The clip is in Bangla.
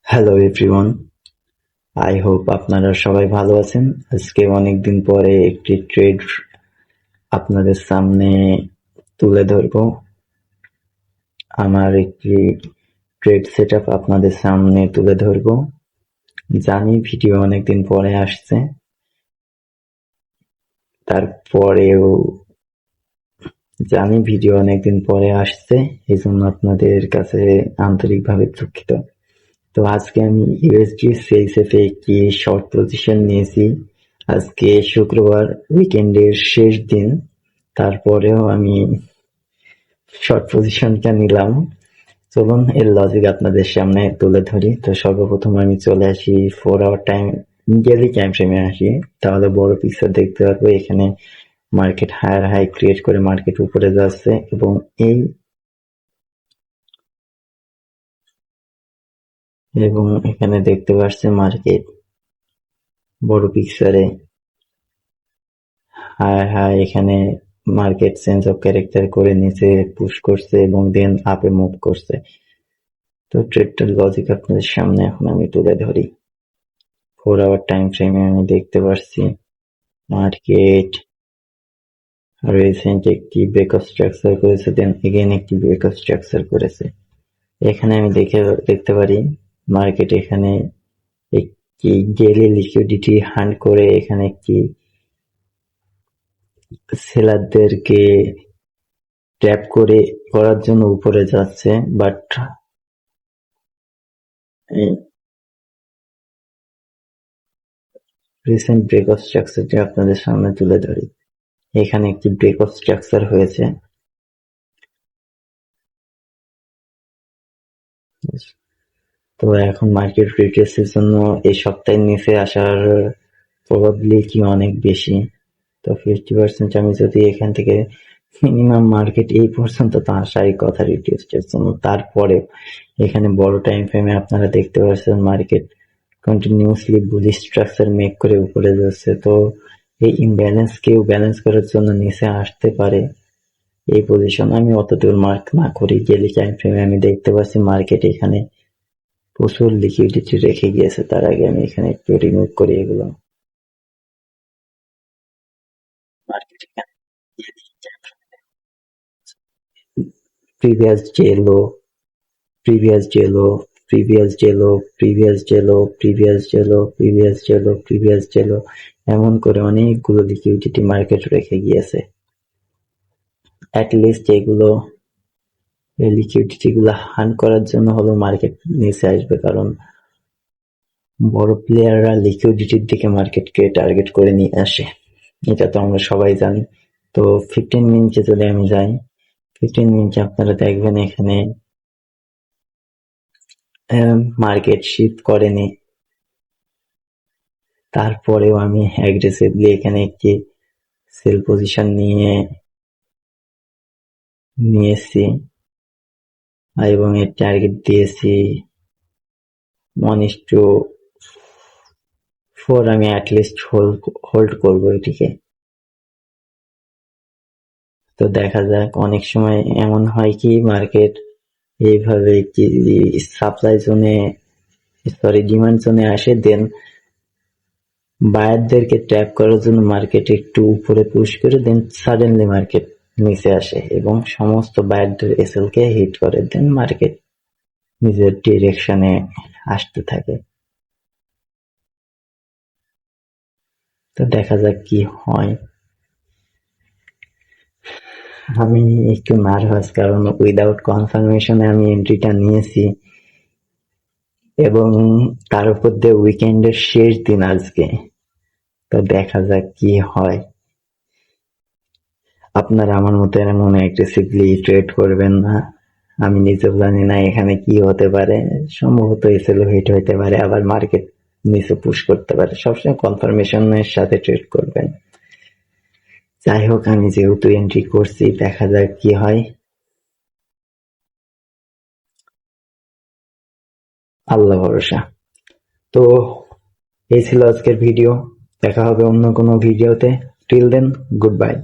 হ্যালো এভরিওয়ান, আই হোপ আপনারা সবাই ভালো আছেন। আজকে অনেকদিন পরে একটি ট্রেড আপনাদের সামনে তুলে ধরবো। আমার একটি ট্রেড সেটআপ আপনাদের সামনে তুলে ধরবো। জানি ভিডিও অনেকদিন পরে আসছে, তারপরেও এই জন্য আপনাদের কাছে আন্তরিকভাবে দুঃখিত। তো আজকে আমি ইউএসডি সেলসএফ এ একটি শর্ট পজিশন নিয়েছি। আজকে শুক্রবার, উইকেন্ডের শেষ দিন, তারপরেও আমি শর্ট পজিশনটা নিলাম। চলুন এর লজিক আপনাদের সামনে তুলে ধরি। তো সর্বপ্রথম আমি চলে আসি 4 আওয়ার টাইম ডেইলি টাইম ফ্রেমে আসি, তাহলে বড় পিকচার দেখতে পারবো। এখানে মার্কেট হায়ার হাই ক্রিয়েট করে মার্কেট উপরে যাচ্ছে এবং এখানে দেখতে পাচ্ছি মার্কেট বড় পিকচারে এখানে মার্কেট চেঞ্জ অফ ক্যারেক্টার করে নিচে পুশ করছে এবং দেন আপে মুভ করছে। তো ট্রেডটার লজিক আপনাদের সামনে এখন আমি তুলে ধরি। 4 আওয়ার টাইম ফ্রেমে আমি দেখতে পাচ্ছি মার্কেট রিসেন্ট একটি ব্রেকআপ স্ট্রাকচার করেছে, দেন এগেইন একটি ব্রেকআপ স্ট্রাকচার করেছে। এখানে আমি দেখতে পারি মার্কেট এখানে একটি ডেইলি লিকুইডিটি হান্ট করে এখানে একটি সেলারদেরকে ট্র্যাপ করার জন্য উপরে যাচ্ছে, বাট রিসেন্ট ব্রেকআপ স্ট্রাকচারটি আপনাদের সামনে তুলে ধরি। এখানে একটি ব্রেকআপ স্ট্রাকচার হয়েছে। তো এখন মার্কেট রিট্রেসের জন্য এই সপ্তাহের নিচে আসার প্রবাবিলিটি অনেক বেশি। তো 50% আমি যদি এখান থেকে মিনিমাম মার্কেট এই পর্যন্ত তো আসারই কথা রিট্রেসের জন্য, তারপরে এখানে বড় টাইম ফ্রেমে আপনারা দেখতে পাচ্ছেন market continuously bullish structure make করে উপরে যাচ্ছে। তো এই ইমব্যালেন্স কেউ ব্যালেন্স করার জন্য নিচে আসতে পারে। এই পজিশন আমি অতদূর মার্ক না করি, ডেইলি টাইম ফ্রেমে আমি দেখতে পাচ্ছি মার্কেট এখানে প্রচুর লিকুইডিটি রেখে গিয়েছে। তার আগে আমি এখানে একটু রিমুভ করি এগুলো। মার্কেট এখানে প্রিভিয়াস ডে লো, প্রিভিয়াস ডে লো, প্রিভিয়াস ডে লো, প্রিভিয়াস ডে লো, প্রিভিয়াস ডে লো, প্রিভিয়াস ডে লো, প্রিভিয়াস ডে লো, এমন করে অনেকগুলো লিকুইডিটি মার্কেট রেখে গিয়েছে। অ্যাটলিস্ট এগুলো এই লিকুইডিটি গুলো হান্ট করার জন্য হলো মার্কেট নিচে আসবে, কারণ বড় প্লেয়াররা লিকুইডিটির দিকে মার্কেটকে টার্গেট করে নিয়ে আসে, এটা তো আমরা সবাই জানি। তো 15 মিনিটে যদি আমি যাই, 15 মিনিটে আপনারা দেখবেন এখানে মার্কেট শিফট করেনি, তারপরেও আমি অ্যাগ্রেসিভলি এখানে একটি সেল পজিশন নিয়েছি এবং এর টার্গেট দিয়েছি 1:4। আমি অ্যাটলিস্ট হোল্ড করবো এটিকে। তো দেখা যাক, অনেক সময় এমন হয় কি মার্কেট এইভাবে কি ডিমান্ড জোনে আসে, দেন বায়ারদেরকে ট্র্যাপ করার জন্য মার্কেট একটু উপরে পুশ করে দেন সাডেনলি মার্কেট নিচে আসে এবং সমস্ত বায়ারদের এসএল কে হিট করে, দেন মার্কেট নিজের ডিরেকশনে আসতে থাকে। তো দেখা যাক কি হয়। আমি একটু নার্ভাস, কারণ উইদাউট কনফার্মেশনে আমি এন্ট্রিটা নিয়েছি এবং তার উপর দিয়ে উইকেন্ডের শেষ দিন আজকে। তো দেখা যাক কি হয়। আপনারা আমার মতো এমন অ্যাগ্রেসিভলি ট্রেড করবেন না। আমি নিজেও জানি না এখানে কি হতে পারে, সম্ভবত এসএল হিট হইতে পারে, আবার মার্কেট নিচে পুশ করতে পারে। সবসময় কনফার্মেশনের সাথে ট্রেড করবেন। যাই হোক, আমি যেহেতু এন্ট্রি করছি, দেখা যাক কি হয়। আল্লাহ ভরসা। তো এই ছিল আজকের ভিডিও, দেখা হবে অন্য কোনো ভিডিওতে। Till then, good bye.